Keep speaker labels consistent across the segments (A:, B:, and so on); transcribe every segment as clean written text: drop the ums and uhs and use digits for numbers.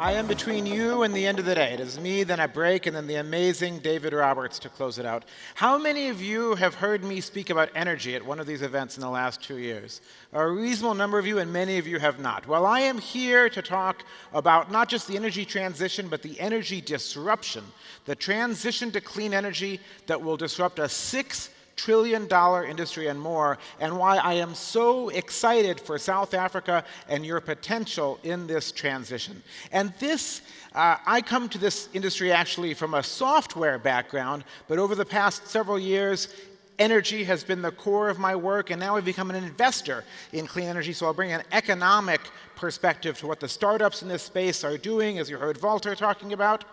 A: I am between you and the end of the day. It is me, then a break, and then the amazing David Roberts to close it out. How many of you have heard me speak about energy at one of these events in the last 2 years? A reasonable number of you, and many of you have not. Well, I am here to talk about not just the energy transition, but the energy disruption, the transition to clean energy that will disrupt a $6 trillion industry and more, and why I am so excited for South Africa and your potential in this transition. And this, I come to this industry actually from a software background, but over the past several years, energy has been the core of my work, and now I've become an investor in clean energy, so I'll bring an economic perspective to what the startups in this space are doing, as you heard Walter talking about.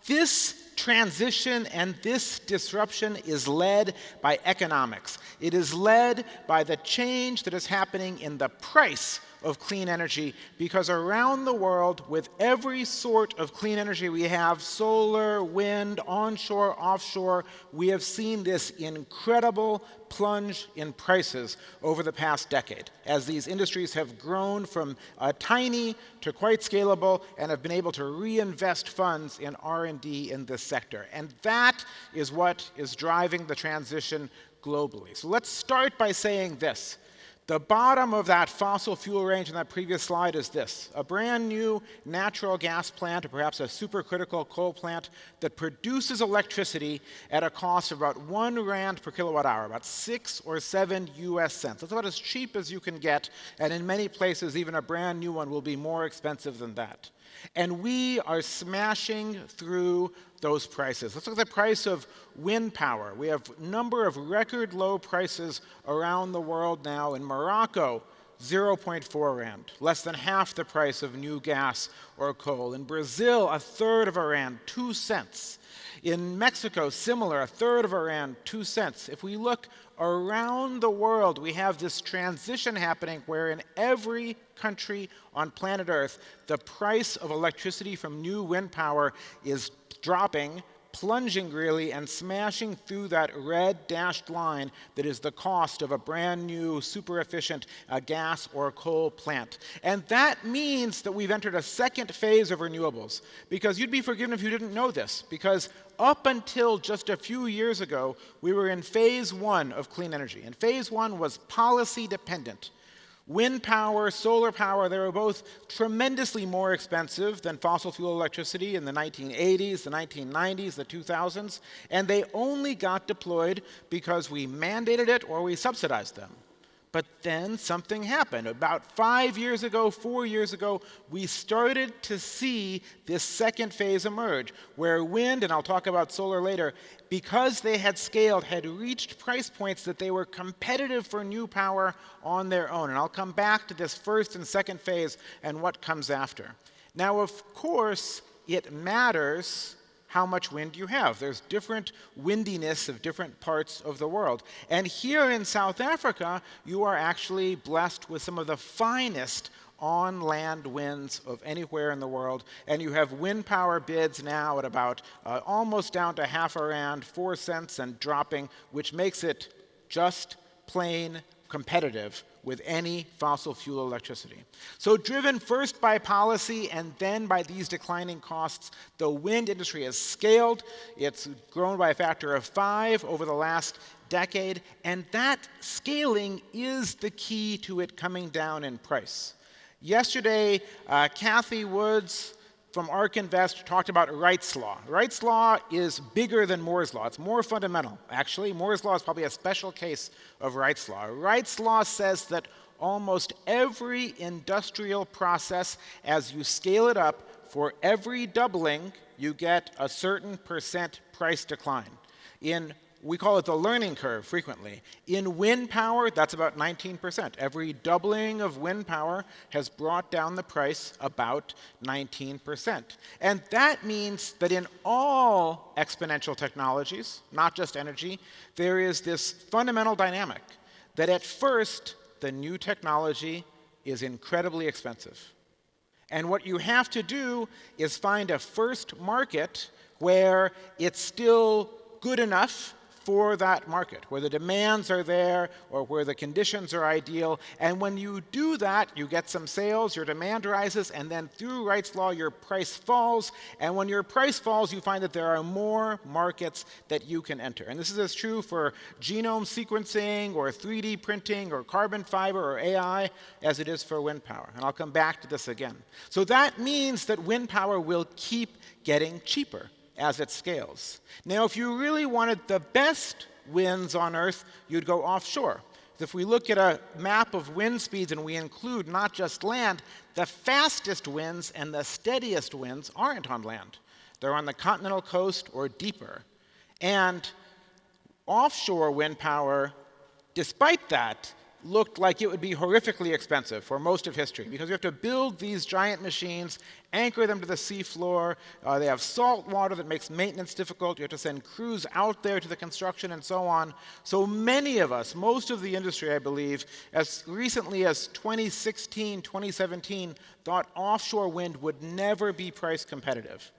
A: This transition and this disruption is led by economics. It is led by the change that is happening in the price of clean energy, because around the world, with every sort of clean energy we have, solar, wind, onshore, offshore, we have seen this incredible plunge in prices over the past decade, as these industries have grown from tiny to quite scalable and have been able to reinvest funds in R&D in this sector. And that is what is driving the transition globally. So let's start by saying this. The bottom of that fossil fuel range in that previous slide is this: a brand new natural gas plant, or perhaps a supercritical coal plant, that produces electricity at a cost of about 1 rand per kilowatt hour, about 6 or 7 US cents. That's about as cheap as you can get, and in many places, even a brand new one will be more expensive than that. And we are smashing through those prices. Let's look at the price of wind power. We have a number of record low prices around the world now. In Morocco, 0.4 rand, less than half the price of new gas or coal. In Brazil, a third of a rand, 2 cents. In Mexico, similar, a third of a rand, 2 cents. If we look around the world, we have this transition happening where in every country on planet Earth, the price of electricity from new wind power is dropping, plunging really, and smashing through that red dashed line that is the cost of a brand new, super efficient gas or coal plant. And that means that we've entered a second phase of renewables. Because you'd be forgiven if you didn't know this, because up until just a few years ago, we were in phase one of clean energy. And phase one was policy dependent. Wind power, solar power, they were both tremendously more expensive than fossil fuel electricity in the 1980s, the 1990s, the 2000s, and they only got deployed because we mandated it or we subsidized them. But then something happened. About 5 years ago, 4 years ago, we started to see this second phase emerge, where wind, and I'll talk about solar later, because they had scaled, had reached price points that they were competitive for new power on their own. And I'll come back to this first and second phase and what comes after. Now, of course, it matters how much wind you have. There's different windiness of different parts of the world. And here in South Africa, you are actually blessed with some of the finest on-land winds of anywhere in the world. And you have wind power bids now at about almost down to half a rand, 4 cents, and dropping, which makes it just plain competitive with any fossil fuel electricity. So driven first by policy and then by these declining costs, the wind industry has scaled. It's grown by a factor of 5 over the last decade, and that scaling is the key to it coming down in price. Yesterday, Kathy Woods from ARK Invest talked about Wright's Law. Wright's Law is bigger than Moore's Law. It's more fundamental, actually. Moore's Law is probably a special case of Wright's Law. Wright's Law says that almost every industrial process, as you scale it up, for every doubling, you get a certain percent price decline. We call it the learning curve frequently. In wind power, that's about 19%. Every doubling of wind power has brought down the price about 19%. And that means that in all exponential technologies, not just energy, there is this fundamental dynamic that at first, the new technology is incredibly expensive. And what you have to do is find a first market where it's still good enough for that market, where the demands are there or where the conditions are ideal. And when you do that, you get some sales, your demand rises, and then through Wright's law, your price falls. And when your price falls, you find that there are more markets that you can enter. And this is as true for genome sequencing or 3D printing or carbon fiber or AI as it is for wind power. And I'll come back to this again. So that means that wind power will keep getting cheaper as it scales. Now, if you really wanted the best winds on Earth, you'd go offshore. If we look at a map of wind speeds and we include not just land, the fastest winds and the steadiest winds aren't on land. They're on the continental coast or deeper. And offshore wind power, despite that, looked like it would be horrifically expensive for most of history because you have to build these giant machines, anchor them to the seafloor. They have salt water that makes maintenance difficult. You have to send crews out there to the construction and so on. So many of us, most of the industry, I believe, as recently as 2016, 2017, thought offshore wind would never be price competitive.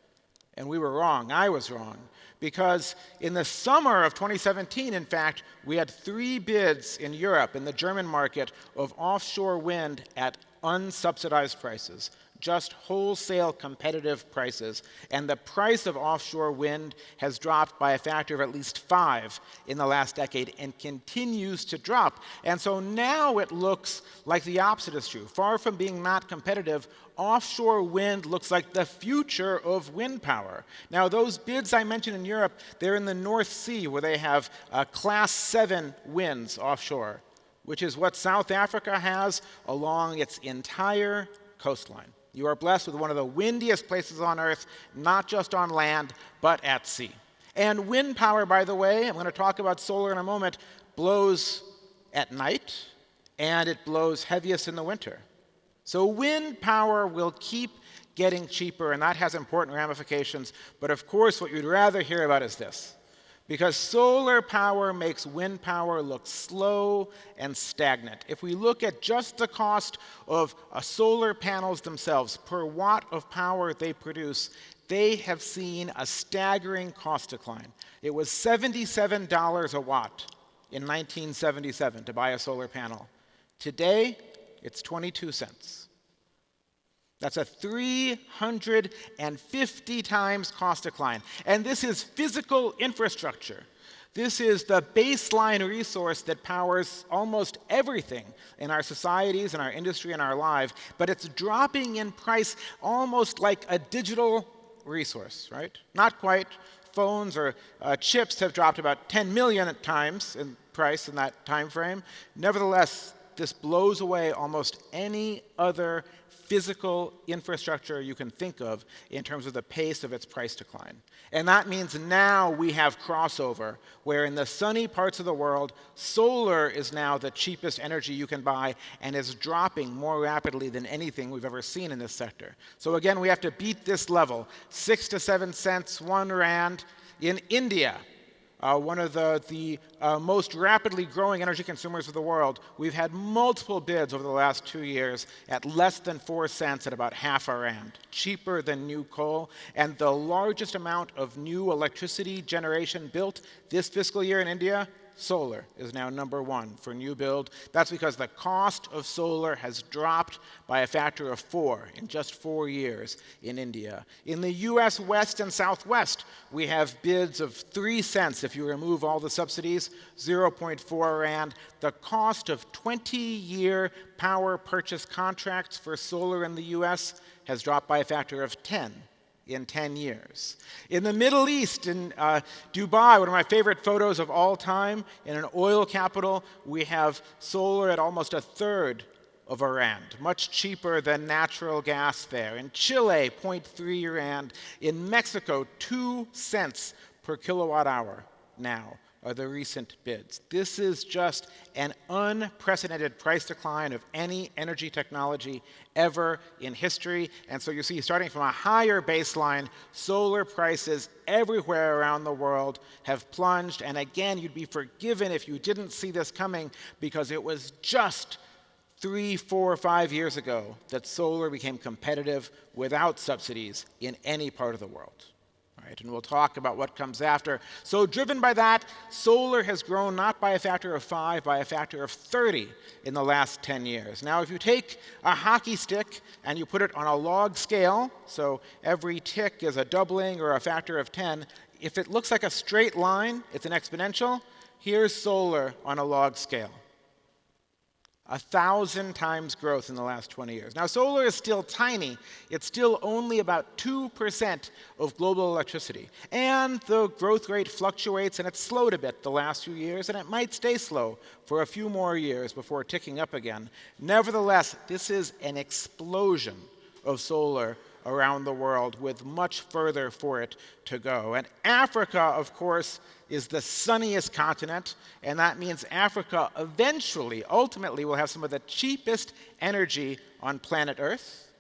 A: And we were wrong. I was wrong. Because in the summer of 2017, in fact, we had 3 bids in Europe, in the German market, of offshore wind at unsubsidized prices, just wholesale competitive prices. And the price of offshore wind has dropped by a factor of at least 5 in the last decade and continues to drop. And so now it looks like the opposite is true. Far from being not competitive, offshore wind looks like the future of wind power. Now, those bids I mentioned in Europe, they're in the North Sea, where they have class 7 winds offshore, which is what South Africa has along its entire coastline. You are blessed with one of the windiest places on Earth, not just on land, but at sea. And wind power, by the way, I'm going to talk about solar in a moment, blows at night, and it blows heaviest in the winter. So wind power will keep getting cheaper, and that has important ramifications. But of course, what you'd rather hear about is this. Because solar power makes wind power look slow and stagnant. If we look at just the cost of solar panels themselves per watt of power they produce, they have seen a staggering cost decline. It was $77 a watt in 1977 to buy a solar panel. Today, it's 22 cents. That's a 350 times cost decline. And this is physical infrastructure. This is the baseline resource that powers almost everything in our societies, in our industry, in our lives. But it's dropping in price almost like a digital resource, right? Not quite. Phones or chips have dropped about 10 million times in price in that time frame. Nevertheless, this blows away almost any other physical infrastructure you can think of in terms of the pace of its price decline. And that means now we have crossover, where in the sunny parts of the world, solar is now the cheapest energy you can buy and is dropping more rapidly than anything we've ever seen in this sector. So again, we have to beat this level, 6 to 7 cents, 1 rand. In India, one of the most rapidly growing energy consumers of the world, we've had multiple bids over the last 2 years at less than 4 cents at about half a rand, cheaper than new coal. And the largest amount of new electricity generation built this fiscal year in India, solar is now #1 for new build. That's because the cost of solar has dropped by a factor of 4 in just 4 years in India. In the US West and Southwest, we have bids of 3 cents if you remove all the subsidies, 0.4 rand. The cost of 20-year power purchase contracts for solar in the US has dropped by a factor of 10. In 10 years. In the Middle East, in Dubai, one of my favorite photos of all time, in an oil capital, we have solar at almost 1/3 of a rand, much cheaper than natural gas there. In Chile, 0.3 rand. In Mexico, 2 cents per kilowatt hour now are the recent bids. This is just an unprecedented price decline of any energy technology ever in history. And so you see, starting from a higher baseline, solar prices everywhere around the world have plunged. And again, you'd be forgiven if you didn't see this coming, because it was just 3, 4, 5 years ago that solar became competitive without subsidies in any part of the world. Right, and we'll talk about what comes after. So driven by that, solar has grown not by a factor of 5, by a factor of 30 in the last 10 years. Now, if you take a hockey stick and you put it on a log scale, so every tick is a doubling or a factor of 10, if it looks like a straight line, it's an exponential. Here's solar on a log scale. 1,000 times growth in the last 20 years. Now, solar is still tiny. It's still only about 2% of global electricity. And the growth rate fluctuates, and it's slowed a bit the last few years, and it might stay slow for a few more years before ticking up again. Nevertheless, this is an explosion of solar around the world with much further for it to go. And Africa, of course, is the sunniest continent, and that means Africa eventually, ultimately, will have some of the cheapest energy on planet Earth,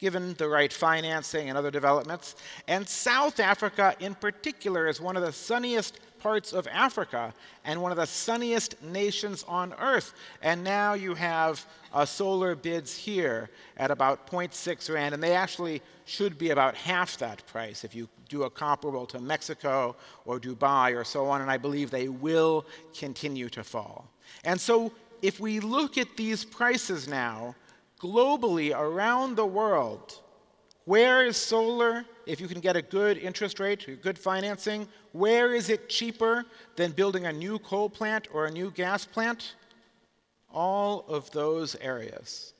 A: given the right financing and other developments. And South Africa, in particular, is one of the sunniest parts of Africa and one of the sunniest nations on Earth. And now you have solar bids here at about 0.6 Rand, and they actually should be about half that price if you do a comparable to Mexico or Dubai or so on, and I believe they will continue to fall. And so if we look at these prices now, globally around the world, where is solar, if you can get a good interest rate, good financing, where is it cheaper than building a new coal plant or a new gas plant? All of those areas.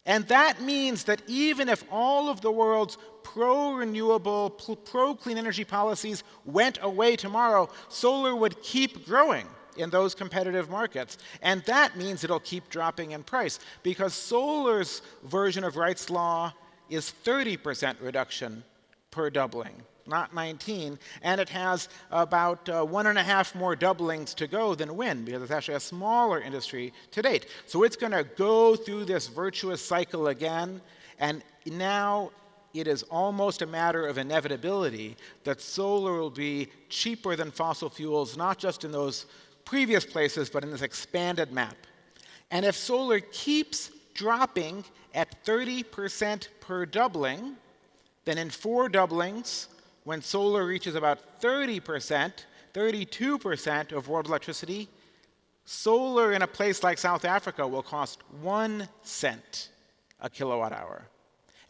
A: And that means that even if all of the world's pro-renewable, pro-clean energy policies went away tomorrow, solar would keep growing in those competitive markets. And that means it'll keep dropping in price, because solar's version of Wright's law is 30% reduction per doubling, not 19, and it has about 1.5 more doublings to go than wind, because it's actually a smaller industry to date. So it's going to go through this virtuous cycle again, and now it is almost a matter of inevitability that solar will be cheaper than fossil fuels, not just in those previous places, but in this expanded map. And if solar keeps dropping at 30% per doubling, then in 4 doublings, when solar reaches about 30%, 32% of world electricity, solar in a place like South Africa will cost 1 cent a kilowatt hour.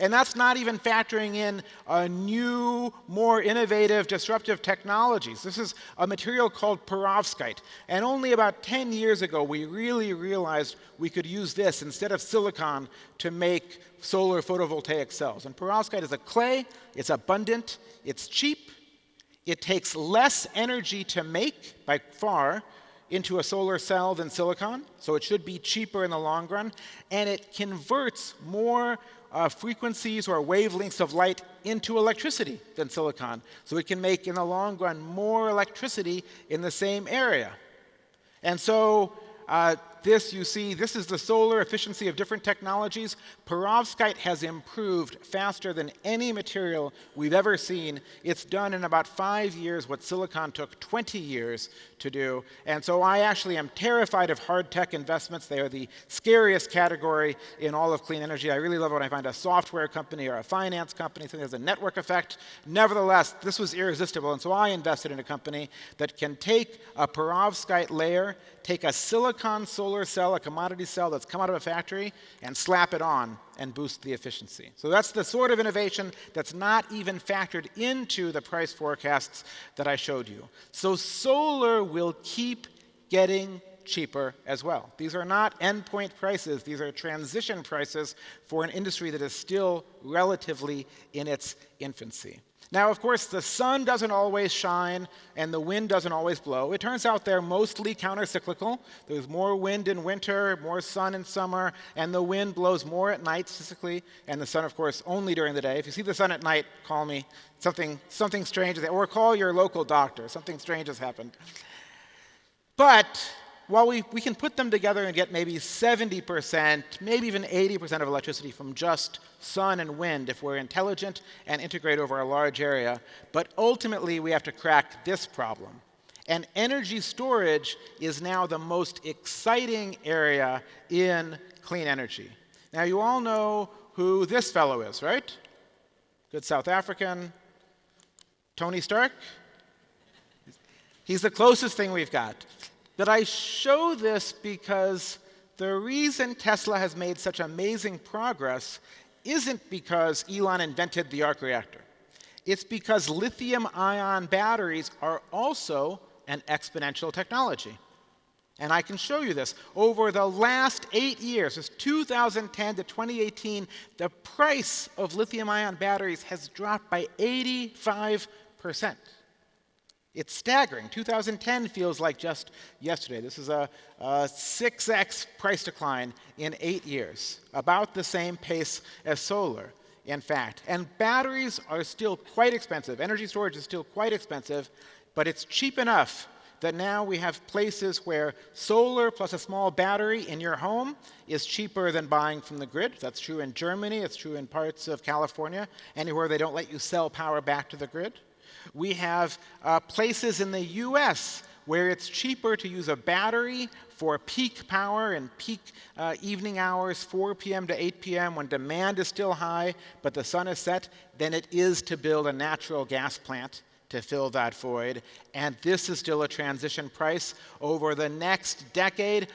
A: And that's not even factoring in new, more innovative, disruptive technologies. This is a material called perovskite. And only about 10 years ago, we really realized we could use this instead of silicon to make solar photovoltaic cells. And perovskite is a clay. It's abundant. It's cheap. It takes less energy to make, by far, into a solar cell than silicon. So it should be cheaper in the long run. And it converts more frequencies or wavelengths of light into electricity than silicon. So it can make, in the long run, more electricity in the same area. And so this, you see, this is the solar efficiency of different technologies. Perovskite has improved faster than any material we've ever seen. It's done in about 5 years what silicon took 20 years to do. And so I actually am terrified of hard tech investments. They are the scariest category in all of clean energy. I really love it when I find a software company or a finance company, something that has a network effect. Nevertheless, this was irresistible, and so I invested in a company that can take a perovskite layer, take a silicon solar cell, a commodity cell that's come out of a factory, and slap it on and boost the efficiency. So that's the sort of innovation that's not even factored into the price forecasts that I showed you. So solar will keep getting cheaper as well. These are not endpoint prices. These are transition prices for an industry that is still relatively in its infancy. Now, of course, the sun doesn't always shine and the wind doesn't always blow. It turns out they're mostly countercyclical. There's more wind in winter, more sun in summer, and the wind blows more at night, statistically, and the sun, of course, only during the day. If you see the sun at night, call me. Something strange, or call your local doctor. Something strange has happened. But while we can put them together and get maybe 70%, maybe even 80% of electricity from just sun and wind if we're intelligent and integrate over a large area, but ultimately we have to crack this problem. And energy storage is now the most exciting area in clean energy. Now, you all know who this fellow is, right? Good South African. Tony Stark? He's the closest thing we've got. But I show this because the reason Tesla has made such amazing progress isn't because Elon invented the arc reactor. It's because lithium-ion batteries are also an exponential technology. And I can show you this. Over the last 8 years, since 2010 to 2018, the price of lithium-ion batteries has dropped by 85%. It's staggering. 2010 feels like just yesterday. This is a 6x price decline in 8 years, about the same pace as solar, in fact. And batteries are still quite expensive. Energy storage is still quite expensive, but it's cheap enough that now we have places where solar plus a small battery in your home is cheaper than buying from the grid. That's true in Germany. It's true in parts of California, anywhere they don't let you sell power back to the grid. We have places in the US where it's cheaper to use a battery for peak power and peak evening hours, 4 p.m. to 8 p.m., when demand is still high but the sun is set, than it is to build a natural gas plant to fill that void. And this is still a transition price. Over the next decade,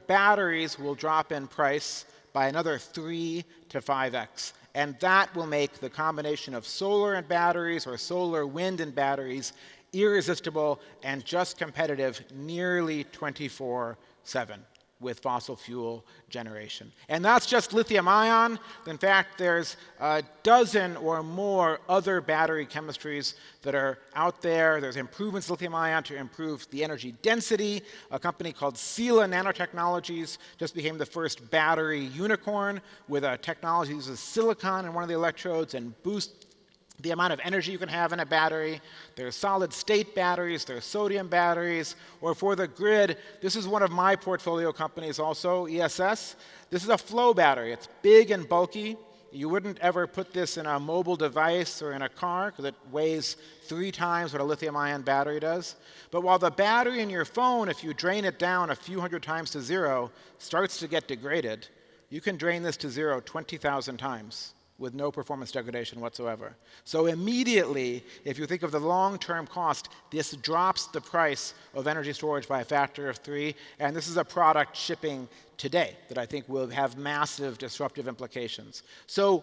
A: batteries will drop in price by another 3 to 5x. And that will make the combination of solar and batteries, or solar, wind, and batteries irresistible and just competitive nearly 24/7 with fossil fuel generation. And that's just lithium-ion. In fact, there's a dozen or more other battery chemistries that are out there. There's improvements in lithium-ion to improve the energy density. A company called NanoTechnologies just became the first battery unicorn with a technology that uses silicon in one of the electrodes and boosts the amount of energy you can have in a battery. There's solid-state batteries, there's sodium batteries, or for the grid, this is one of my portfolio companies also, ESS. This is a flow battery. It's big and bulky. You wouldn't ever put this in a mobile device or in a car because it weighs 3 times what a lithium-ion battery does. But while the battery in your phone, if you drain it down a few hundred times to zero, starts to get degraded, you can drain this to zero 20,000 times with no performance degradation whatsoever. So immediately, if you think of the long-term cost, this drops the price of energy storage by a factor of 3, and this is a product shipping today that I think will have massive disruptive implications. So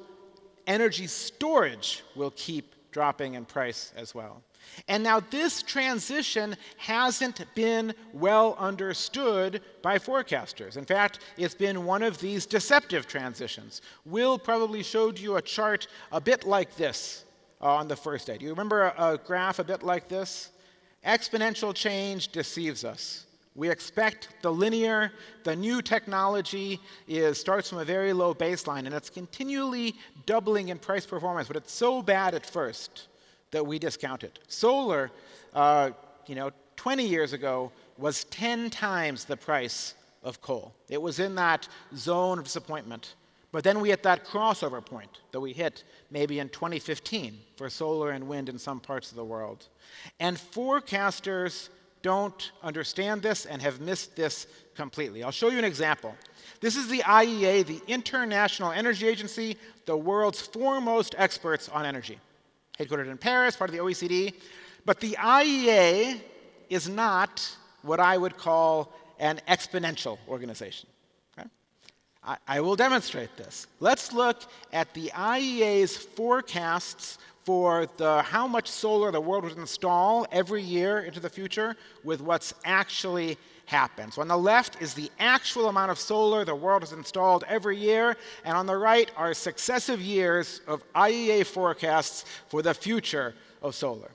A: energy storage will keep dropping in price as well. And now this transition hasn't been well understood by forecasters. In fact, it's been one of these deceptive transitions. Will probably showed you a chart a bit like this on the first day. Do you remember a graph a bit like this? Exponential change deceives us. We expect the linear, the new technology starts from a very low baseline, and it's continually doubling in price performance, but it's so bad at first that we discount it. Solar, 20 years ago, was 10 times the price of coal. It was in that zone of disappointment. But then we hit that crossover point that we hit maybe in 2015 for solar and wind in some parts of the world. And forecasters don't understand this and have missed this completely. I'll show you an example. This is the IEA, the International Energy Agency, the world's foremost experts on energy. Headquartered in Paris, part of the OECD. But the IEA is not what I would call an exponential organization. Okay? I will demonstrate this. Let's look at the IEA's forecasts for how much solar the world would install every year into the future with what's actually happened. So on the left is the actual amount of solar the world has installed every year, and on the right are successive years of IEA forecasts for the future of solar.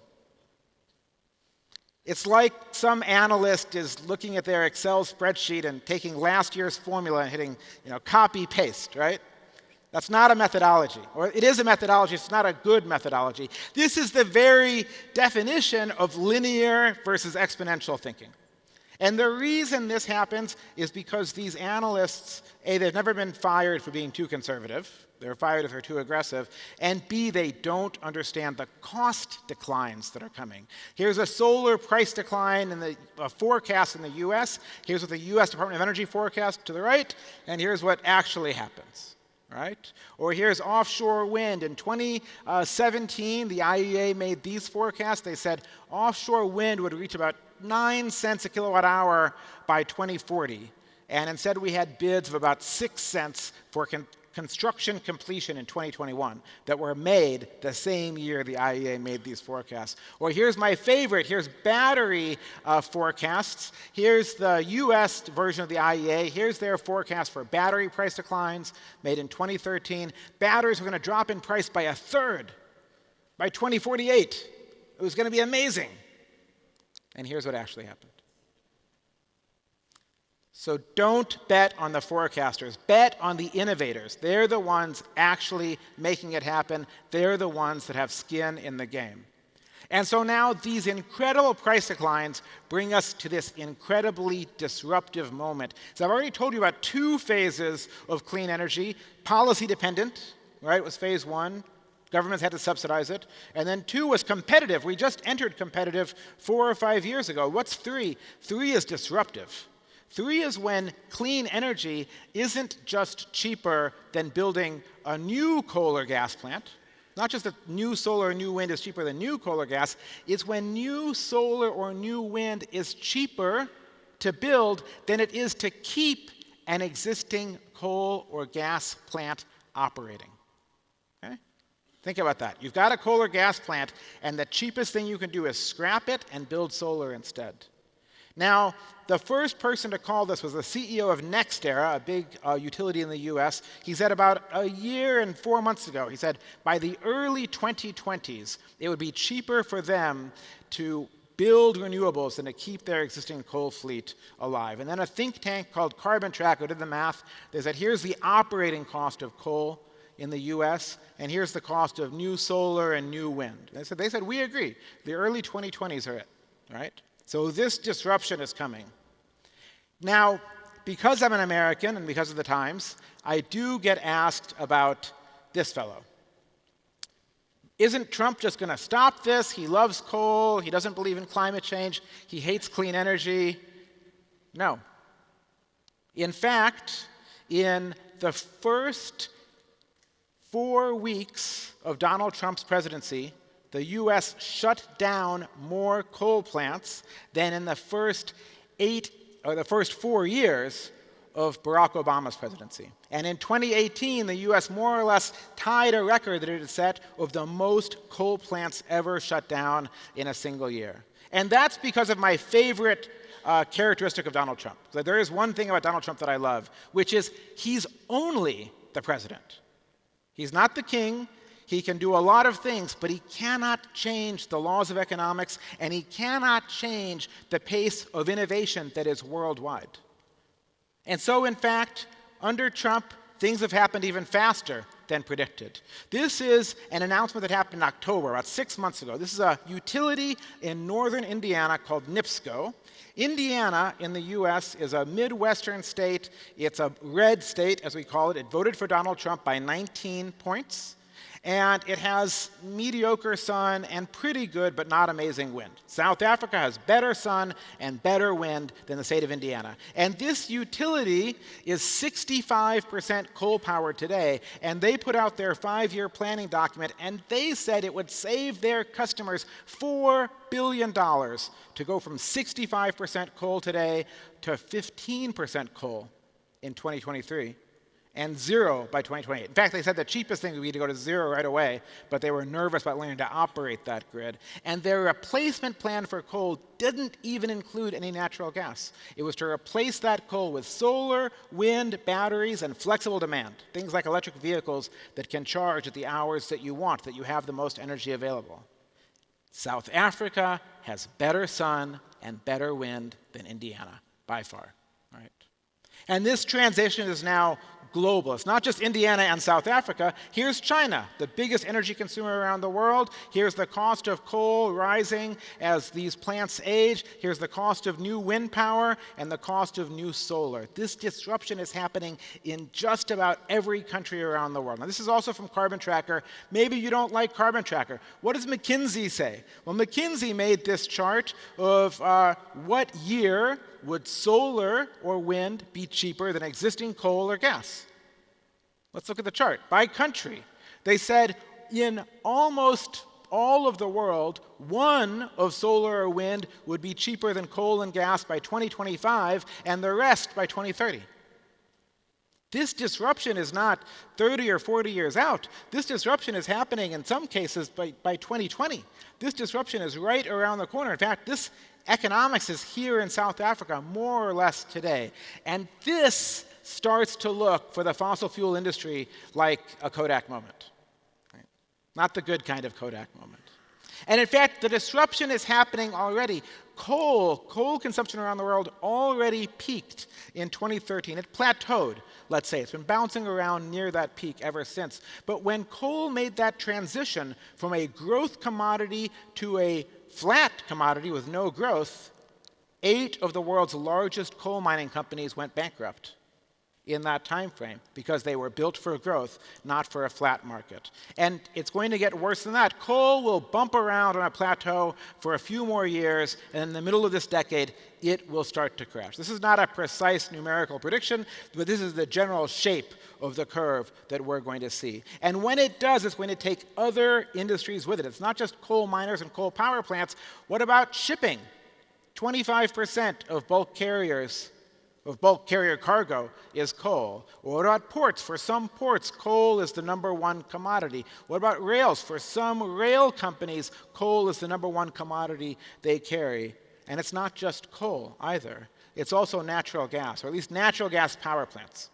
A: It's like some analyst is looking at their Excel spreadsheet and taking last year's formula and hitting, copy paste, right? That's not a methodology. Or it is a methodology, it's not a good methodology. This is the very definition of linear versus exponential thinking. And the reason this happens is because these analysts, A, they've never been fired for being too conservative. They're fired if they're too aggressive. And B, they don't understand the cost declines that are coming. Here's a solar price decline in the forecast in the US. Here's what the US Department of Energy forecast to the right. And here's what actually happens. right? Or here's offshore wind. In 2017, the IEA made these forecasts. They said offshore wind would reach about 9 cents a kilowatt hour by 2040. And instead, we had bids of about 6 cents for construction completion in 2021 that were made the same year the IEA made these forecasts. Or here's my favorite. Here's battery forecasts. Here's the US version of the IEA. Here's their forecast for battery price declines made in 2013. Batteries were going to drop in price by a third by 2048. It was going to be amazing. And here's what actually happened. So don't bet on the forecasters. Bet on the innovators. They're the ones actually making it happen. They're the ones that have skin in the game. And so now these incredible price declines bring us to this incredibly disruptive moment. So I've already told you about 2 phases of clean energy. Policy dependent, right, was phase 1. Governments had to subsidize it. And then 2 was competitive. We just entered competitive 4 or 5 years ago. What's 3? 3 is disruptive. 3 is when clean energy isn't just cheaper than building a new coal or gas plant. Not just that new solar or new wind is cheaper than new coal or gas. It's when new solar or new wind is cheaper to build than it is to keep an existing coal or gas plant operating. Okay? Think about that. You've got a coal or gas plant, and the cheapest thing you can do is scrap it and build solar instead. Now, the first person to call this was the CEO of NextEra, a big utility in the US. He said about a year and 4 months ago, he said by the early 2020s, it would be cheaper for them to build renewables than to keep their existing coal fleet alive. And then a think tank called Carbon Tracker did the math. They said, here's the operating cost of coal in the US, and here's the cost of new solar and new wind. They said, we agree. The early 2020s are it, right? So this disruption is coming. Now, because I'm an American and because of the times, I do get asked about this fellow. Isn't Trump just going to stop this? He loves coal. He doesn't believe in climate change. He hates clean energy. No. In fact, in the first 4 weeks of Donald Trump's presidency, the US shut down more coal plants than in the first 4 years of Barack Obama's presidency. And in 2018, the US more or less tied a record that it had set of the most coal plants ever shut down in a single year. And that's because of my favorite characteristic of Donald Trump. So there is one thing about Donald Trump that I love, which is he's only the president. He's not the king. He can do a lot of things, but he cannot change the laws of economics, and he cannot change the pace of innovation that is worldwide. And so, in fact, under Trump, things have happened even faster than predicted. This is an announcement that happened in October, about 6 months ago. This is a utility in northern Indiana called NIPSCO. Indiana in the US is a Midwestern state. It's a red state, as we call it. It voted for Donald Trump by 19 points. And it has mediocre sun and pretty good but not amazing wind. South Africa has better sun and better wind than the state of Indiana. And this utility is 65% coal-powered today, and they put out their 5-year planning document, and they said it would save their customers $4 billion to go from 65% coal today to 15% coal in 2023. And 0 by 2028. In fact, they said the cheapest thing would be to go to 0 right away, but they were nervous about learning to operate that grid. And their replacement plan for coal didn't even include any natural gas. It was to replace that coal with solar, wind, batteries, and flexible demand. Things like electric vehicles that can charge at the hours that you want, that you have the most energy available. South Africa has better sun and better wind than Indiana, by far. Right? And this transition is now global. It's not just Indiana and South Africa. Here's China, the biggest energy consumer around the world. Here's the cost of coal rising as these plants age. Here's the cost of new wind power and the cost of new solar. This disruption is happening in just about every country around the world. Now, this is also from Carbon Tracker. Maybe you don't like Carbon Tracker. What does McKinsey say? Well, McKinsey made this chart of what year would solar or wind be cheaper than existing coal or gas? Let's look at the chart. By country, they said in almost all of the world, one of solar or wind would be cheaper than coal and gas by 2025, and the rest by 2030. This disruption is not 30 or 40 years out. This disruption is happening in some cases by 2020. This disruption is right around the corner. In fact, this economics is here in South Africa more or less today. And this starts to look for the fossil fuel industry like a Kodak moment. Right? Not the good kind of Kodak moment. And in fact, the disruption is happening already. Coal consumption around the world already peaked in 2013. It plateaued, let's say. It's been bouncing around near that peak ever since. But when coal made that transition from a growth commodity to a flat commodity with no growth, 8 of the world's largest coal mining companies went bankrupt in that time frame because they were built for growth, not for a flat market. And it's going to get worse than that. Coal will bump around on a plateau for a few more years, and in the middle of this decade, it will start to crash. This is not a precise numerical prediction, but this is the general shape of the curve that we're going to see. And when it does, it's going to take other industries with it. It's not just coal miners and coal power plants. What about shipping? 25% of bulk carrier cargo is coal. Or what about ports? For some ports, coal is the #1 commodity. What about rails? For some rail companies, coal is the #1 commodity they carry. And it's not just coal either. It's also natural gas, or at least natural gas power plants.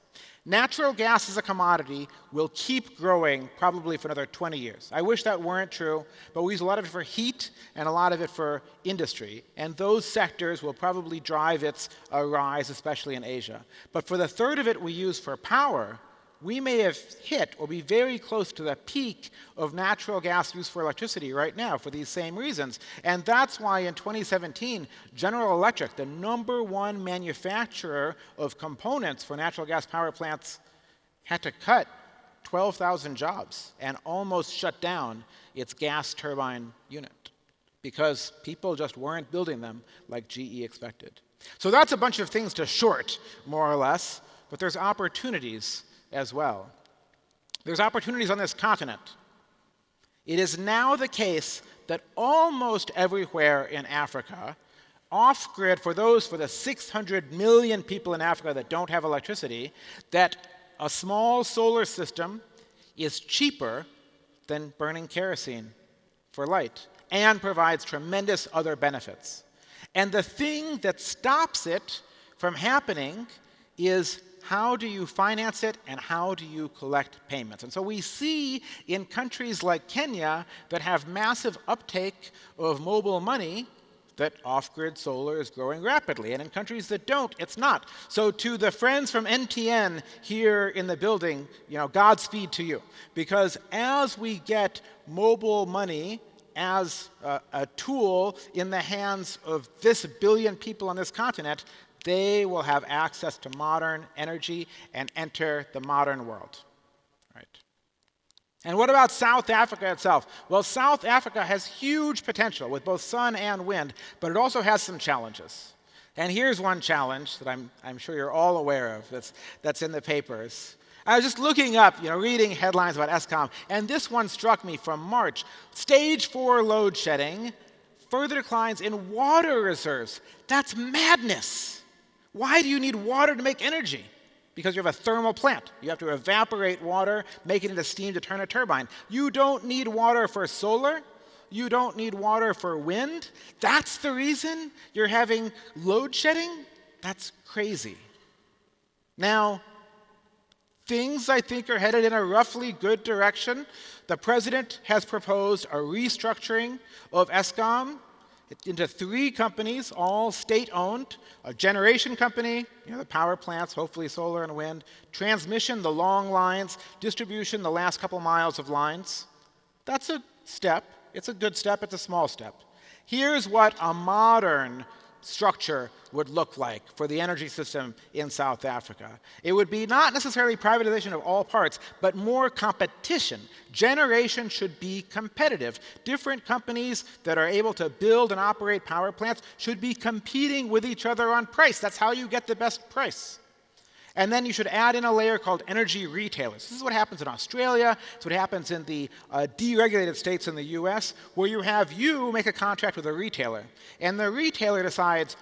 A: Natural gas as a commodity will keep growing probably for another 20 years. I wish that weren't true, but we use a lot of it for heat and a lot of it for industry. And those sectors will probably drive its rise, especially in Asia. But for the third of it we use for power, we may have hit or be very close to the peak of natural gas use for electricity right now for these same reasons. And that's why in 2017, General Electric, the #1 manufacturer of components for natural gas power plants, had to cut 12,000 jobs and almost shut down its gas turbine unit because people just weren't building them like GE expected. So that's a bunch of things to short, more or less, but there's opportunities as well. There's opportunities on this continent. It is now the case that almost everywhere in Africa, off-grid, for the 600 million people in Africa that don't have electricity, that a small solar system is cheaper than burning kerosene for light and provides tremendous other benefits. And the thing that stops it from happening is how do you finance it and how do you collect payments? And so we see in countries like Kenya that have massive uptake of mobile money that off-grid solar is growing rapidly. And in countries that don't, it's not. So to the friends from NTN here in the building, Godspeed to you. Because as we get mobile money as a tool in the hands of this billion people on this continent, they will have access to modern energy and enter the modern world. Right. And what about South Africa itself? Well, South Africa has huge potential with both sun and wind, but it also has some challenges. And here's one challenge that I'm sure you're all aware of that's in the papers. I was just looking up, reading headlines about Eskom, and this one struck me from March. Stage 4 load shedding, further declines in water reserves. That's madness. Why do you need water to make energy? Because you have a thermal plant. You have to evaporate water, make it into steam to turn a turbine. You don't need water for solar. You don't need water for wind. That's the reason you're having load shedding? That's crazy. Now, things I think are headed in a roughly good direction. The president has proposed a restructuring of Eskom into 3 companies, all state-owned: a generation company, the power plants, hopefully solar and wind; transmission, the long lines; distribution, the last couple miles of lines. That's a step. It's a good step. It's a small step. Here's what a modern structure would look like for the energy system in South Africa. It would be not necessarily privatization of all parts, but more competition. Generation should be competitive. Different companies that are able to build and operate power plants should be competing with each other on price. That's how you get the best price. And then you should add in a layer called energy retailers. This is what happens in Australia. It's what happens in the deregulated states in the US, where you make a contract with a retailer. And the retailer decides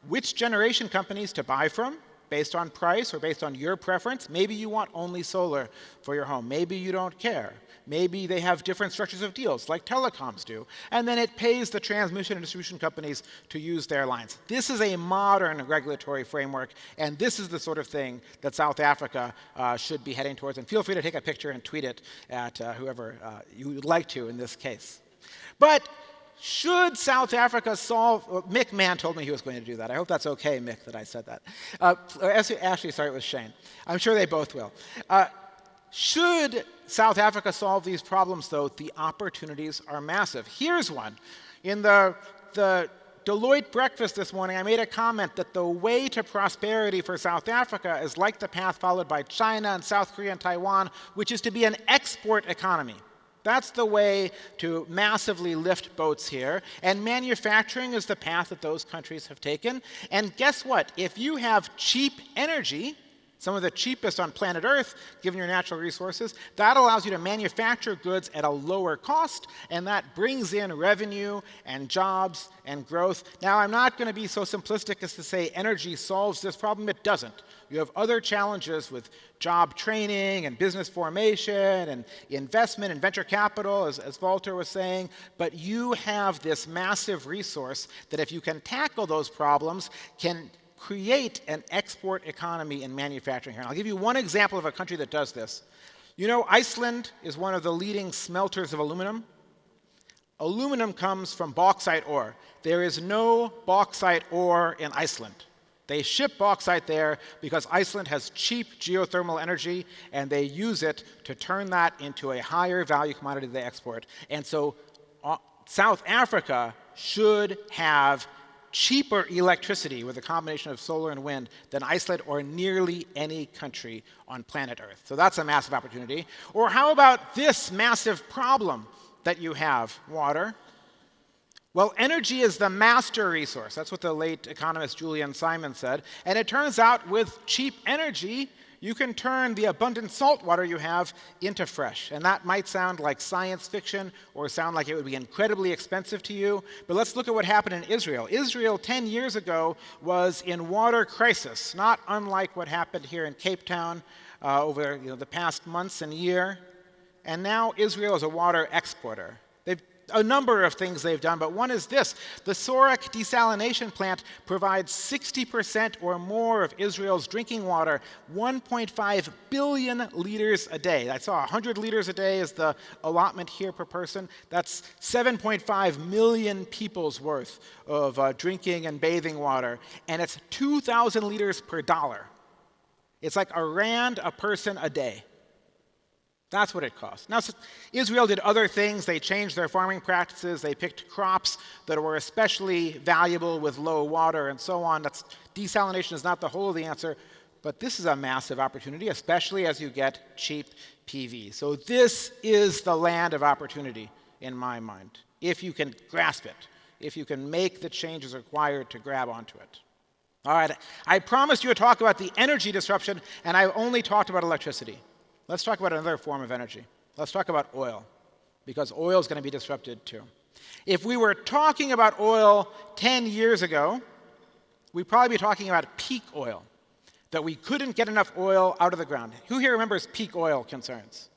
A: which generation companies to buy from based on price or based on your preference. Maybe you want only solar for your home. Maybe you don't care. Maybe they have different structures of deals, like telecoms do. And then it pays the transmission and distribution companies to use their lines. This is a modern regulatory framework, and this is the sort of thing that South Africa should be heading towards. And feel free to take a picture and tweet it at whoever you would like to in this case. But should South Africa solve... Well, Mick Mann told me he was going to do that. I hope that's okay, Mick, that I said that. Actually, sorry, it was Shane. I'm sure they both will. Should South Africa solve these problems, though, the opportunities are massive. Here's one. In the Deloitte breakfast this morning, I made a comment that the way to prosperity for South Africa is like the path followed by China and South Korea and Taiwan, which is to be an export economy. That's the way to massively lift boats here. And manufacturing is the path that those countries have taken. And guess what? If you have cheap energy, some of the cheapest on planet Earth, given your natural resources, that allows you to manufacture goods at a lower cost, and that brings in revenue and jobs and growth. Now, I'm not going to be so simplistic as to say energy solves this problem. It doesn't. You have other challenges with job training and business formation and investment and venture capital, as Walter was saying, but you have this massive resource that if you can tackle those problems, can create an export economy in manufacturing here. And I'll give you one example of a country that does this. You know, Iceland is one of the leading smelters of aluminum. Aluminum comes from bauxite ore. There is no bauxite ore in Iceland. They ship bauxite there because Iceland has cheap geothermal energy, and they use it to turn that into a higher value commodity they export. And so South Africa should have cheaper electricity with a combination of solar and wind than Iceland or nearly any country on planet Earth. So that's a massive opportunity. Or how about this massive problem that you have, water? Well, energy is the master resource. That's what the late economist Julian Simon said. And it turns out with cheap energy, you can turn the abundant salt water you have into fresh. And that might sound like science fiction or sound like it would be incredibly expensive to you. But let's look at what happened in Israel. Israel 10 years ago was in water crisis, not unlike what happened here in Cape Town over the past months and year. And now Israel is a water exporter. A number of things they've done, but one is this. The Sorek desalination plant provides 60% or more of Israel's drinking water, 1.5 billion liters a day. I saw 100 liters a day is the allotment here per person. That's 7.5 million people's worth of drinking and bathing water, and it's 2,000 liters per dollar. It's like a rand a person a day. That's what it costs. Now, Israel did other things. They changed their farming practices. They picked crops that were especially valuable with low water and so on. Desalination is not the whole of the answer, but this is a massive opportunity, especially as you get cheap PV. So this is the land of opportunity in my mind, if you can grasp it, if you can make the changes required to grab onto it. All right, I promised you a talk about the energy disruption, and I only talked about electricity. Let's talk about another form of energy. Let's talk about oil, because oil is going to be disrupted too. If we were talking about oil 10 years ago, we'd probably be talking about peak oil, that we couldn't get enough oil out of the ground. Who here remembers peak oil concerns?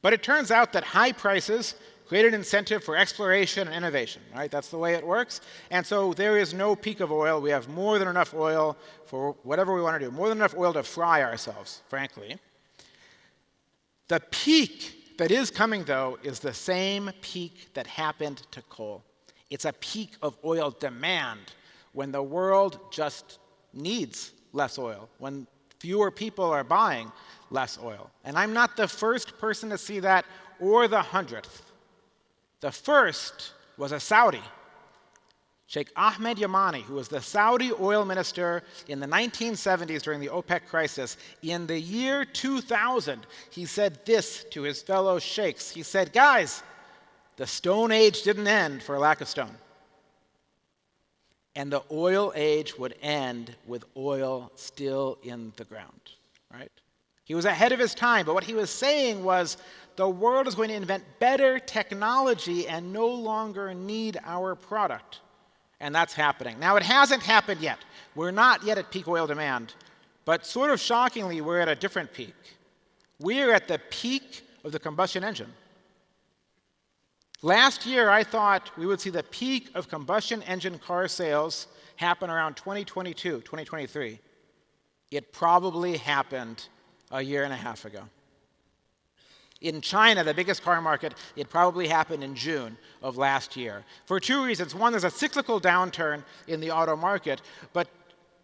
A: But it turns out that high prices create an incentive for exploration and innovation, right? That's the way it works. And so there is no peak of oil. We have more than enough oil for whatever we want to do, more than enough oil to fry ourselves, frankly. The peak that is coming, though, is the same peak that happened to coal. It's a peak of oil demand when the world just needs less oil, when fewer people are buying less oil. And I'm not the first person to see that or the 100th. The first was a Saudi, Sheikh Ahmed Yamani, who was the Saudi oil minister in the 1970s during the OPEC crisis. In the year 2000, he said this to his fellow sheikhs. He said, guys, the Stone Age didn't end for a lack of stone. and the oil age would end with oil still in the ground, right? He was ahead of his time, but what he was saying was the world is going to invent better technology and no longer need our product. And that's happening. Now, it hasn't happened yet. We're not yet at peak oil demand, but sort of shockingly, we're at a different peak. We're at the peak of the combustion engine. Last year, I thought we would see the peak of combustion engine car sales happen around 2022, 2023. It probably happened a year and a half ago. In China, the biggest car market, it probably happened in June of last year. For two reasons. One, there's a cyclical downturn in the auto market. But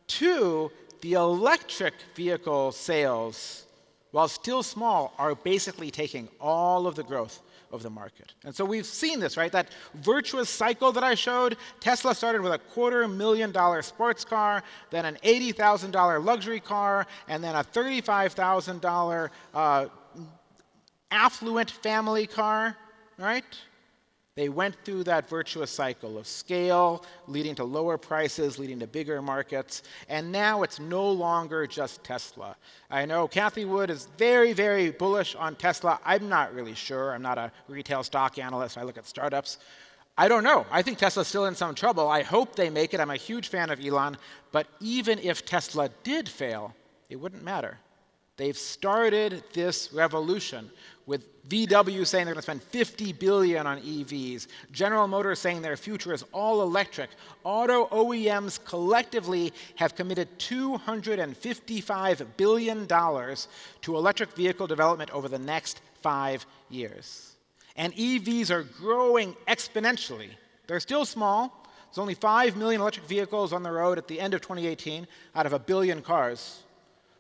A: two, the electric vehicle sales, while still small, are basically taking all of the growth of the market. And so we've seen this, right? That virtuous cycle that I showed, Tesla started with a $250,000 sports car, then an $80,000 luxury car, and then a $35,000 affluent family car, right? They went through that virtuous cycle of scale, leading to lower prices, leading to bigger markets, and now it's no longer just Tesla. I know Kathy Wood is very, very bullish on Tesla. I'm not really sure. I'm not a retail stock analyst. I look at startups. I don't know. I think Tesla's still in some trouble. I hope they make it. I'm a huge fan of Elon. But even if Tesla did fail, it wouldn't matter. They've started this revolution with VW saying they're going to spend $50 billion on EVs, General Motors saying their future is all electric. Auto OEMs collectively have committed $255 billion to electric vehicle development over the next 5 years. And EVs are growing exponentially. They're still small. There's only 5 million electric vehicles on the road at the end of 2018 out of 1 billion cars.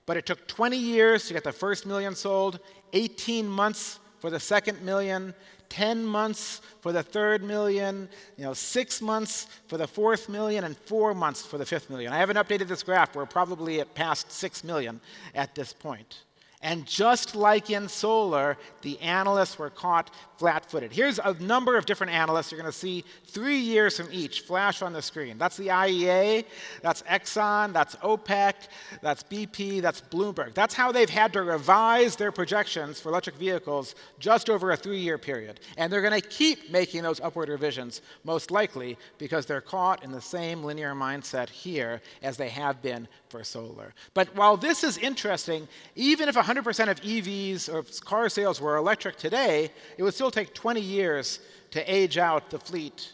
A: But it took 20 years to get the first million sold, 18 months for the second million, 10 months for the third million, 6 months for the fourth million, and 4 months for the fifth million. I haven't updated this graph. We're probably at past 6 million at this point. And just like in solar, the analysts were caught flat-footed. Here's a number of different analysts. You're going to see 3 years from each flash on the screen. That's the IEA, that's Exxon, that's OPEC, that's BP, that's Bloomberg. That's how they've had to revise their projections for electric vehicles just over a 3-year period. And they're going to keep making those upward revisions, most likely, because they're caught in the same linear mindset here as they have been for solar. But while this is interesting, even if 100% of EVs or car sales were electric today, it would still take 20 years to age out the fleet.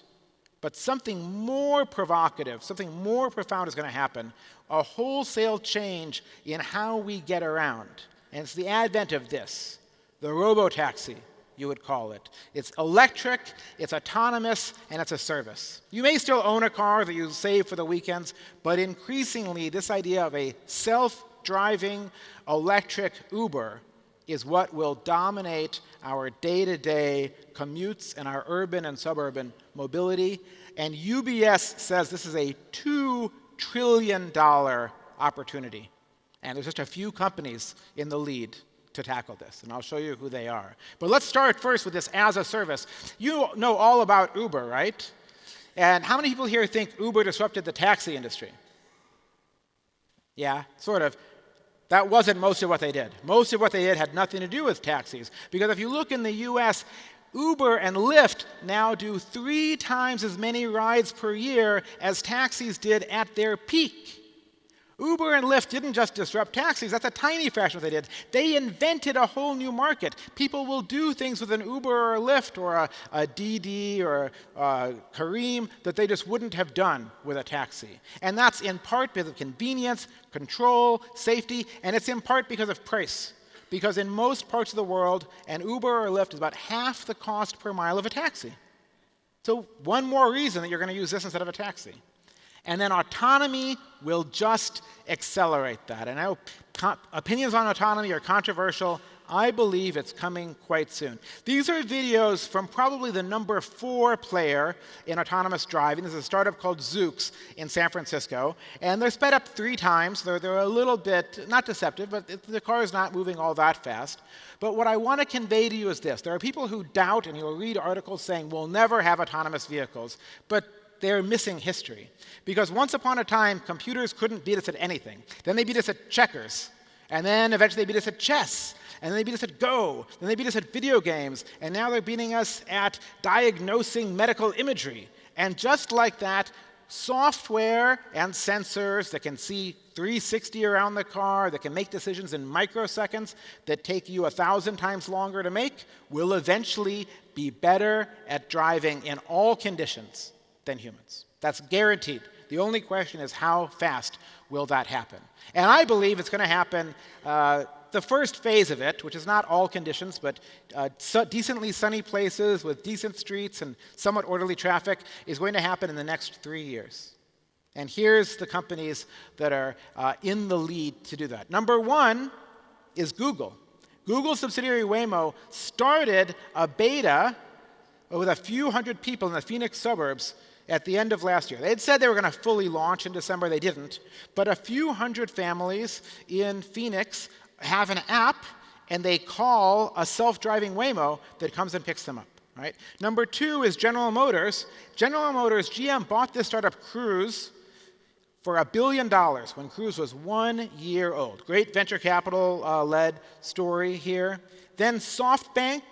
A: But something more provocative, something more profound is going to happen, a wholesale change in how we get around. And it's the advent of this, the robo-taxi, you would call it. It's electric, it's autonomous, and it's a service. You may still own a car that you save for the weekends, but increasingly this idea of a self-driving electric Uber is what will dominate our day-to-day commutes and our urban and suburban mobility. And UBS says this is a $2 trillion opportunity. And there's just a few companies in the lead to tackle this, and I'll show you who they are. But let's start first with this as a service. You know all about Uber, right? And how many people here think Uber disrupted the taxi industry? Yeah, sort of. That wasn't most of what they did. Most of what they did had nothing to do with taxis. Because if you look in the US, Uber and Lyft now do 3 times as many rides per year as taxis did at their peak. Uber and Lyft didn't just disrupt taxis. That's a tiny fraction of what they did. They invented a whole new market. People will do things with an Uber or a Lyft or a DD or a Careem that they just wouldn't have done with a taxi. And that's in part because of convenience, control, safety, and it's in part because of price. Because in most parts of the world, an Uber or Lyft is about half the cost per mile of a taxi. So one more reason that you're going to use this instead of a taxi. And then autonomy will just accelerate that. And I know opinions on autonomy are controversial. I believe it's coming quite soon. These are videos from probably the number 4 player in autonomous driving. There's a startup called Zoox in San Francisco. And they're sped up 3 times. They're a little bit, not deceptive, but the car is not moving all that fast. But what I want to convey to you is this. There are people who doubt, and you'll read articles saying we'll never have autonomous vehicles. But they're missing history. Because once upon a time, computers couldn't beat us at anything. Then they beat us at checkers. And then eventually they beat us at chess. And then they beat us at Go. Then they beat us at video games. And now they're beating us at diagnosing medical imagery. And just like that, software and sensors that can see 360 around the car, that can make decisions in microseconds that take you 1,000 times longer to make, will eventually be better at driving in all conditions than humans. That's guaranteed. The only question is how fast will that happen? And I believe it's going to happen, the first phase of it, which is not all conditions, but decently sunny places with decent streets and somewhat orderly traffic, is going to happen in the next 3 years. And here's the companies that are in the lead to do that. Number one is Google. Google's subsidiary Waymo started a beta with a few hundred people in the Phoenix suburbs at the end of last year. They had said they were going to fully launch in December. They didn't. But a few hundred families in Phoenix have an app, and they call a self-driving Waymo that comes and picks them up. Right? Number two is General Motors. General Motors, GM, bought this startup Cruise for $1 billion when Cruise was 1 year old. Great venture capital-led story here. Then SoftBank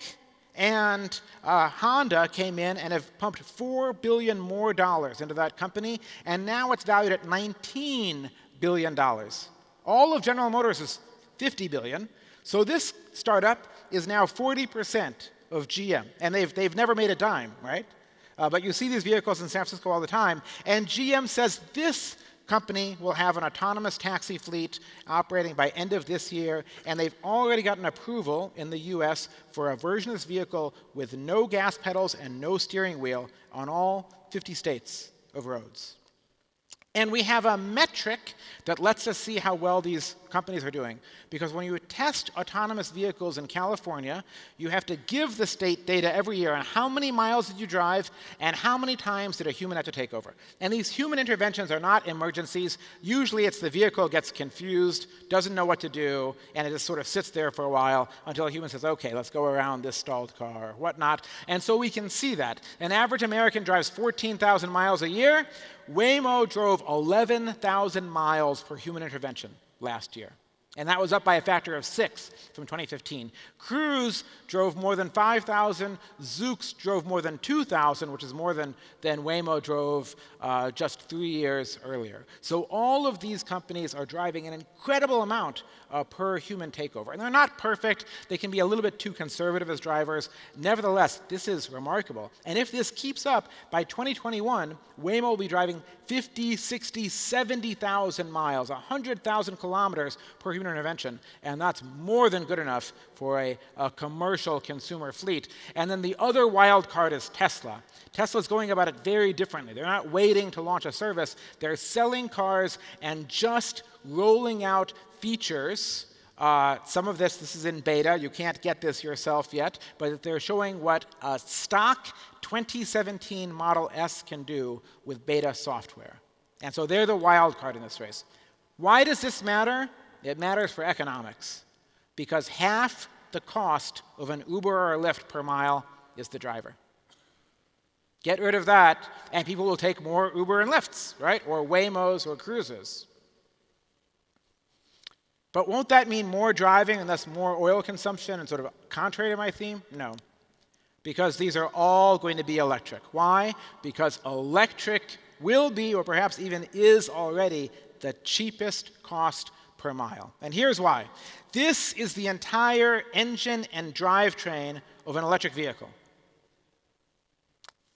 A: and Honda came in and have pumped $4 billion more into that company, and now it's valued at $19 billion. All of General Motors is $50 billion. So this startup is now 40% of GM, and they've never made a dime, right? But you see these vehicles in San Francisco all the time, and GM says this company will have an autonomous taxi fleet operating by end of this year, and they've already gotten approval in the US for a version of this vehicle with no gas pedals and no steering wheel on all 50 states of roads. And we have a metric that lets us see how well these companies are doing. Because when you test autonomous vehicles in California, you have to give the state data every year on how many miles did you drive and how many times did a human have to take over. And these human interventions are not emergencies. Usually it's the vehicle gets confused, doesn't know what to do, and it just sort of sits there for a while until a human says, OK, let's go around this stalled car or whatnot. And so we can see that. An average American drives 14,000 miles a year. Waymo drove 11,000 miles per human intervention last year. And that was up by a factor of 6 from 2015. Cruise drove more than 5,000. Zoox drove more than 2,000, which is more than Waymo drove just 3 years earlier. So all of these companies are driving an incredible amount per human takeover. And they're not perfect. They can be a little bit too conservative as drivers. Nevertheless, this is remarkable. And if this keeps up, by 2021, Waymo will be driving 50, 60, 70,000 miles, 100,000 kilometers per human intervention. And that's more than good enough for a commercial consumer fleet. And then the other wild card is Tesla. Tesla's going about it very differently. They're not waiting to launch a service. They're selling cars and just rolling out features. Some of this is in beta. You can't get this yourself yet. But they're showing what a stock 2017 Model S can do with beta software. And so they're the wild card in this race. Why does this matter? It matters for economics. Because half the cost of an Uber or a Lyft per mile is the driver. Get rid of that, and people will take more Uber and Lyfts, right? Or Waymos or Cruises. But won't that mean more driving and thus more oil consumption and sort of contrary to my theme? No. Because these are all going to be electric. Why? Because electric will be, or perhaps even is already, the cheapest cost per mile. And here's why. This is the entire engine and drivetrain of an electric vehicle.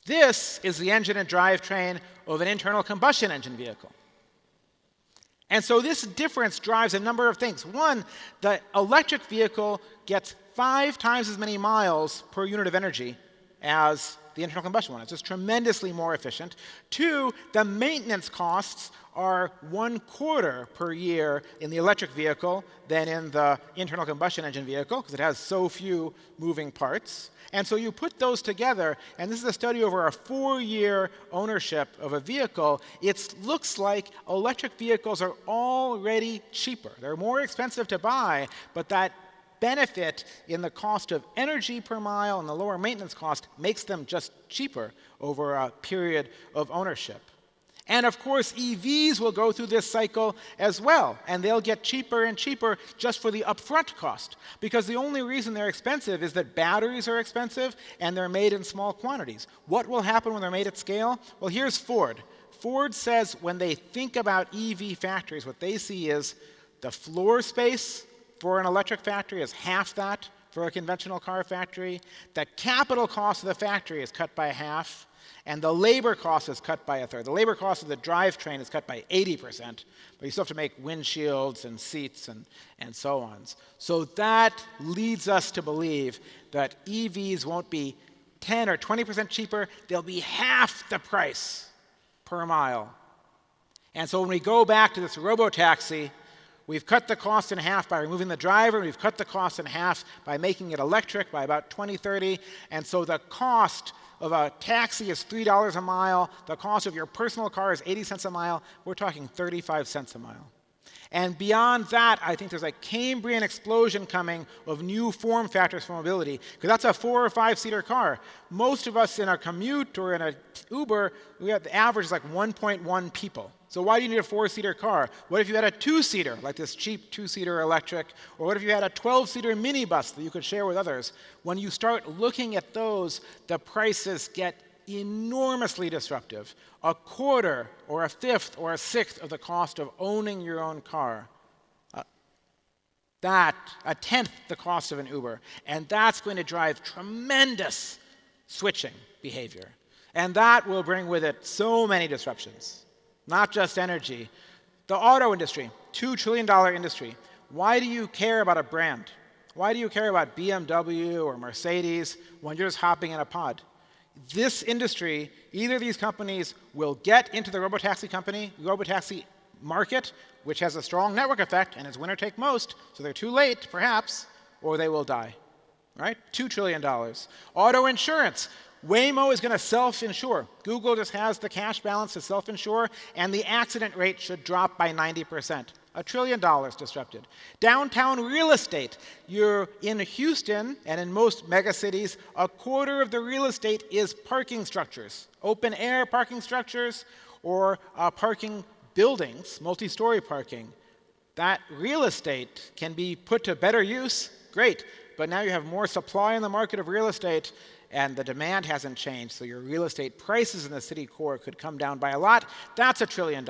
A: This is the engine and drivetrain of an internal combustion engine vehicle. And so this difference drives a number of things. One, the electric vehicle gets 5 times as many miles per unit of energy as the internal combustion one. It's just tremendously more efficient. 2, the maintenance costs are 1/4 per year in the electric vehicle than in the internal combustion engine vehicle, because it has so few moving parts. And so you put those together, and this is a study over a 4-year ownership of a vehicle. It looks like electric vehicles are already cheaper. They're more expensive to buy, but that benefit in the cost of energy per mile and the lower maintenance cost makes them just cheaper over a period of ownership. And of course, EVs will go through this cycle as well, and they'll get cheaper and cheaper just for the upfront cost, because the only reason they're expensive is that batteries are expensive and they're made in small quantities. What will happen when they're made at scale? Well, here's Ford. Ford says when they think about EV factories, what they see is the floor space for an electric factory is half that for a conventional car factory. The capital cost of the factory is cut by half. And the labor cost is cut by a third. The labor cost of the drivetrain is cut by 80%, but you still have to make windshields and seats and so on. So that leads us to believe that EVs won't be 10 or 20% cheaper. They'll be half the price per mile. And so when we go back to this robotaxi, we've cut the cost in half by removing the driver. We've cut the cost in half by making it electric by about 2030. And so the cost of a taxi is $3 a mile. The cost of your personal car is 80 cents a mile. We're talking 35 cents a mile. And beyond that, I think there's a Cambrian explosion coming of new form factors for mobility, because that's a 4 or 5-seater car. Most of us in a commute or in an Uber, the average is like 1.1 people. So why do you need a 4-seater car? What if you had a 2-seater, like this cheap 2-seater electric? Or what if you had a 12-seater minibus that you could share with others? When you start looking at those, the prices get enormously disruptive. A quarter or a fifth or a sixth of the cost of owning your own car. A tenth the cost of an Uber. And that's going to drive tremendous switching behavior. And that will bring with it so many disruptions. Not just energy. The auto industry, $2 trillion industry. Why do you care about a brand? Why do you care about BMW or Mercedes when you're just hopping in a pod? This industry, either these companies will get into the robotaxi market, which has a strong network effect and is winner take most, so they're too late, perhaps, or they will die. Right? $2 trillion. Auto insurance. Waymo is going to self-insure. Google just has the cash balance to self-insure, and the accident rate should drop by 90%. $1 trillion disrupted. Downtown real estate. You're in Houston, and in most megacities, a quarter of the real estate is parking structures. Open-air parking structures or parking buildings, multi-story parking. That real estate can be put to better use. Great. But now you have more supply in the market of real estate, and the demand hasn't changed, so your real estate prices in the city core could come down by a lot. That's $1 trillion.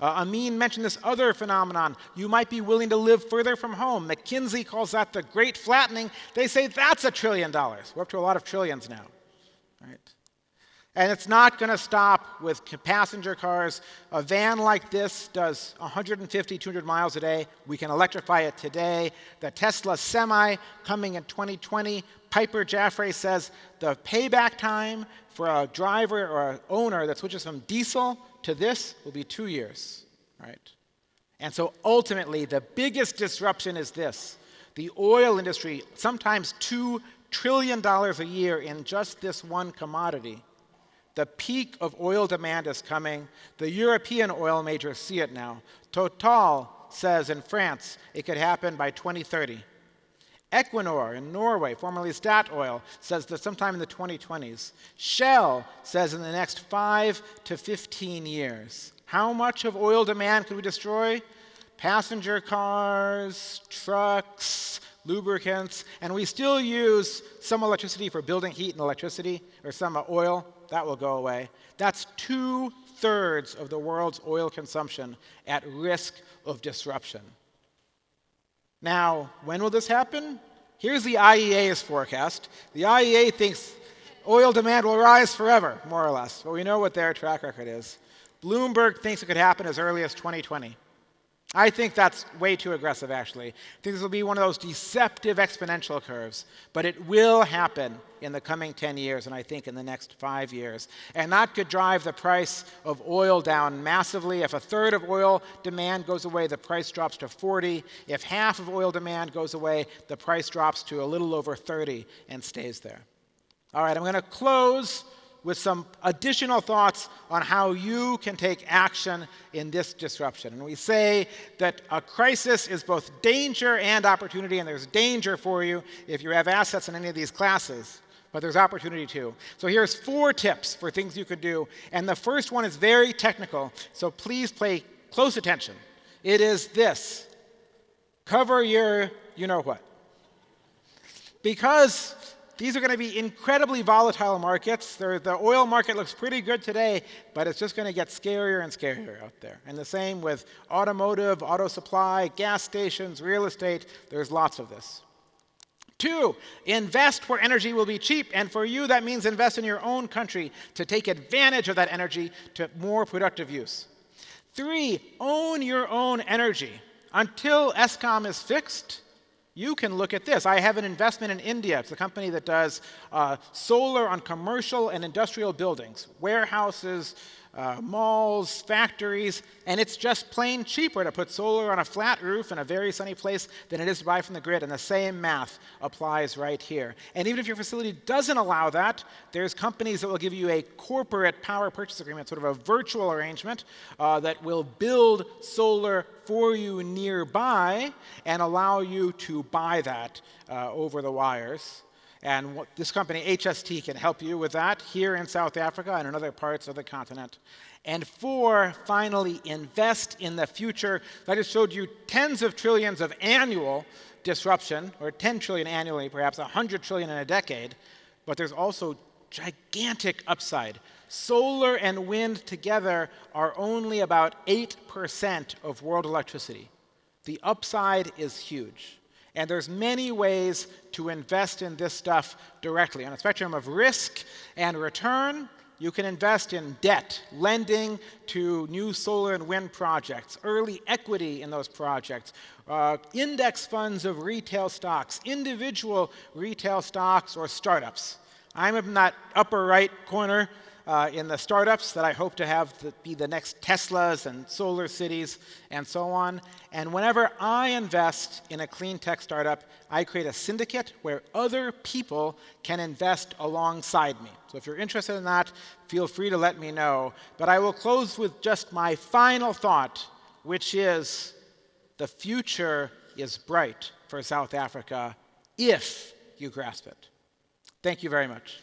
A: Amin mentioned this other phenomenon. You might be willing to live further from home. McKinsey calls that the great flattening. They say that's $1 trillion. We're up to a lot of trillions now. Right? And it's not going to stop with passenger cars. A van like this does 150, 200 miles a day. We can electrify it today. The Tesla Semi coming in 2020. Piper Jaffray says the payback time for a driver or an owner that switches from diesel to this will be 2 years. Right? And so ultimately, the biggest disruption is this. The oil industry, sometimes $2 trillion a year in just this one commodity. The peak of oil demand is coming. The European oil majors see it now. Total says in France it could happen by 2030. Equinor in Norway, formerly Statoil, says that sometime in the 2020s. Shell says in the next 5 to 15 years. How much of oil demand could we destroy? Passenger cars, trucks, lubricants, and we still use some electricity for building heat and electricity, or some oil. That will go away. That's 2/3 of the world's oil consumption at risk of disruption. Now, when will this happen? Here's the IEA's forecast. The IEA thinks oil demand will rise forever, more or less, but we know what their track record is. Bloomberg thinks it could happen as early as 2020. I think that's way too aggressive, actually. I think this will be one of those deceptive exponential curves, but it will happen in the coming 10 years, and I think in the next 5 years. And that could drive the price of oil down massively. If 1/3 of oil demand goes away, the price drops to 40. If half of oil demand goes away, the price drops to a little over 30 and stays there. All right, I'm going to close with some additional thoughts on how you can take action in this disruption. And we say that a crisis is both danger and opportunity, and there's danger for you if you have assets in any of these classes, but there's opportunity too. So here's 4 tips for things you could do, and the first one is very technical, so please pay close attention. It is this: cover your you-know-what. Because these are going to be incredibly volatile markets. The oil market looks pretty good today, but it's just going to get scarier and scarier out there. And the same with automotive, auto supply, gas stations, real estate. There's lots of this. 2, invest where energy will be cheap. And for you, that means invest in your own country to take advantage of that energy to more productive use. 3, own your own energy. Until ESCOM is fixed, you can look at this. I have an investment in India. It's a company that does solar on commercial and industrial buildings, warehouses, malls, factories, and it's just plain cheaper to put solar on a flat roof in a very sunny place than it is to buy from the grid, and the same math applies right here. And even if your facility doesn't allow that, there's companies that will give you a corporate power purchase agreement, sort of a virtual arrangement that will build solar for you nearby and allow you to buy that over the wires. And this company, HST, can help you with that here in South Africa and in other parts of the continent. And 4, finally, invest in the future. I just showed you tens of trillions of annual disruption, or 10 trillion annually, perhaps 100 trillion in a decade. But there's also gigantic upside. Solar and wind together are only about 8% of world electricity. The upside is huge. And there's many ways to invest in this stuff directly. On a spectrum of risk and return, you can invest in debt, lending to new solar and wind projects, early equity in those projects, index funds of retail stocks, individual retail stocks, or startups. I'm in that upper right corner in the startups that I hope to have be the next Teslas and solar cities and so on. And whenever I invest in a clean tech startup, I create a syndicate where other people can invest alongside me. So if you're interested in that, feel free to let me know. But I will close with just my final thought, which is the future is bright for South Africa if you grasp it. Thank you very much.